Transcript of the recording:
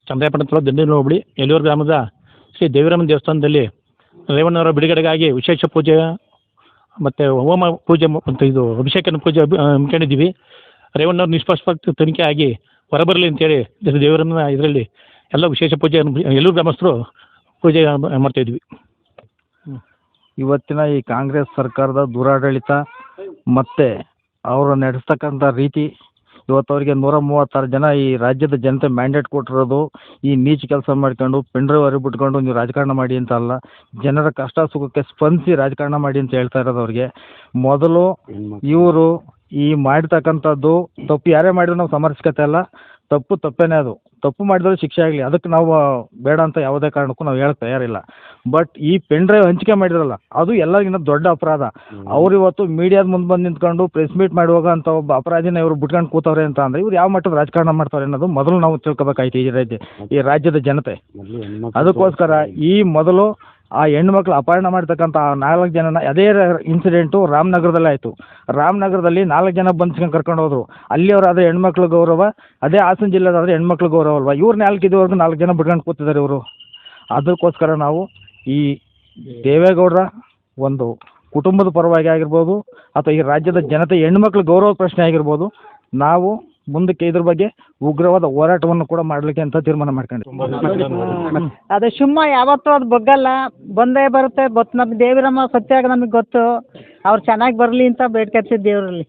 ಚಂದ್ರಾಯಪಟ್ಟಣ ತಾಲೂಕು ದಂಡೇನೂರು ಹೋಬಳಿ ಯಲ್ಲೂರು ಗ್ರಾಮದ ಶ್ರೀ ದೇವಿರಮ್ಮನ ದೇವಸ್ಥಾನದಲ್ಲಿ ರೇವಣ್ಣವರ ಬಿಡುಗಡೆಗಾಗಿ ವಿಶೇಷ ಪೂಜೆ ಮತ್ತು ಹೋಮ ಪೂಜೆ ಮತ್ತು ಇದು ಅಭಿಷೇಕನ ಪೂಜೆ ಹಮ್ಮಿಕೊಂಡಿದ್ದೀವಿ. ರೇವಣ್ಣವ್ರ ನಿಷ್ಪಕ್ಷಪಾತ ತನಿಖೆ ಆಗಿ ಹೊರಬರಲಿ ಅಂತೇಳಿ ದೇವರಮ್ಮನ ಇದರಲ್ಲಿ ಎಲ್ಲ ವಿಶೇಷ ಪೂಜೆ ಯಲ್ಲೂರು ಗ್ರಾಮಸ್ಥರು ಪೂಜೆ ಮಾಡ್ತಾಯಿದ್ವಿ. ಇವತ್ತಿನ ಈ ಕಾಂಗ್ರೆಸ್ ಸರ್ಕಾರದ ದುರಾಡಳಿತ ಮತ್ತು ಅವರು ನಡೆಸ್ತಕ್ಕಂಥ ರೀತಿ ಇವತ್ತು ಅವರಿಗೆ 136 ಜನ ಈ ರಾಜ್ಯದ ಜನತೆ ಮ್ಯಾಂಡೇಟ್ ಕೊಟ್ಟಿರೋದು ಈ ನೀಚ ಕೆಲಸ ಮಾಡ್ಕೊಂಡು ಪೆಂಡ್ರೈವ್ ಬಿಟ್ಕೊಂಡು ನೀವು ರಾಜಕಾರಣ ಮಾಡಿ ಅಂತ ಅಲ್ಲ, ಜನರ ಕಷ್ಟ ಸುಖಕ್ಕೆ ಸ್ಪಂದಿಸಿ ರಾಜಕಾರಣ ಮಾಡಿ ಅಂತ ಹೇಳ್ತಾ ಇರೋದು ಅವ್ರಿಗೆ. ಮೊದಲು ಇವರು ಈ ಮಾಡ್ತಕ್ಕಂಥದ್ದು ತಪ್ಪು ಯಾರೇ ಮಾಡಿದ್ರು ನಾವು ಸಮರ್ಸ್ಕೊತಾ ಇಲ್ಲ, ತಪ್ಪೇನೇ ಅದು. ತಪ್ಪು ಮಾಡಿದ್ರೆ ಶಿಕ್ಷೆ ಆಗಲಿ, ಅದಕ್ಕೆ ನಾವು ಬೇಡ ಅಂತ ಯಾವುದೇ ಕಾರಣಕ್ಕೂ ನಾವು ಹೇಳಕ್ಕೆ ತಯಾರಿಲ್ಲ. ಬಟ್ ಈ ಪೆನ್ ಡ್ರೈವ್ ಹಂಚಿಕೆ ಮಾಡಿದ್ರಲ್ಲ ಅದು ಎಲ್ಲರಿಗಿಂತ ದೊಡ್ಡ ಅಪರಾಧ. ಅವ್ರು ಇವತ್ತು ಮೀಡಿಯಾದ ಮುಂದೆ ಬಂದು ನಿಂತ್ಕೊಂಡು ಪ್ರೆಸ್ ಮೀಟ್ ಮಾಡುವಾಗ ಅಂತ ಒಬ್ಬ ಅಪರಾಧಿನ ಇವರು ಬಿಟ್ಕೊಂಡು ಕೂತವ್ರೆ ಅಂತ ಅಂದರೆ ಇವ್ರು ಯಾವ ಮಟ್ಟದ ರಾಜಕಾರಣ ಮಾಡ್ತಾರೆ ಅನ್ನೋದು ಮೊದಲು ನಾವು ತಿಳ್ಕೊಬೇಕಾಯ್ತು ಈ ರಾಜ್ಯದ ಜನತೆ. ಅದಕ್ಕೋಸ್ಕರ ಈ ಮೊದಲು ಆ ಹೆಣ್ಮಕ್ಳು ಅಪಹರಣ ಮಾಡ್ತಕ್ಕಂಥ 4 ಜನನ ಅದೇ ಇನ್ಸಿಡೆಂಟು ರಾಮನಗರದಲ್ಲೇ ಆಯಿತು. ರಾಮನಗರದಲ್ಲಿ 4 ಜನ ಬಂದ್ಸ್ಕೊಂಡು ಕರ್ಕೊಂಡು ಹೋದರು. ಅಲ್ಲಿಯವರಾದರೆ ಹೆಣ್ಮಕ್ಳು ಗೌರವ, ಅದೇ ಹಾಸನ ಜಿಲ್ಲೆದಾದರೆ ಹೆಣ್ಮಕ್ಳು ಗೌರವ ಅಲ್ವಾ? ಇವ್ರು 4 ಜನ ಬಿಟ್ಕೊಂಡು ಕೂತಿದ್ದಾರೆ ಇವರು. ಅದಕ್ಕೋಸ್ಕರ ನಾವು ಈ ದೇವೇಗೌಡರ ಒಂದು ಕುಟುಂಬದ ಪರವಾಗಿ ಆಗಿರ್ಬೋದು ಅಥವಾ ಈ ರಾಜ್ಯದ ಜನತೆ ಹೆಣ್ಮಕ್ಳು ಗೌರವ ಪ್ರಶ್ನೆ ಆಗಿರ್ಬೋದು, ನಾವು ಮುಂದಕ್ಕೆ ಇದ್ರ ಬಗ್ಗೆ ಉಗ್ರವಾದ ಹೋರಾಟವನ್ನು ಕೂಡ ಮಾಡಲಿಕ್ಕೆ ಅಂತ ತೀರ್ಮಾನ ಮಾಡ್ಕೊಂಡು ಅದು ಸುಮ್ಮ ಯಾವತ್ತೂ ಅದು ಬಗ್ಗಲ್ಲ, ಬಂದೇ ಬರುತ್ತೆ. ನಮ್ಮ ದೇವಿರಮ್ಮ ಸತ್ಯಾಗ ನಮಗೆ ಗೊತ್ತು. ಅವ್ರು ಚೆನ್ನಾಗಿ ಬರಲಿ ಅಂತ ಬೇಡ್ಕೊಳ್ತಿದ್ದು ದೇವರಲ್ಲಿ.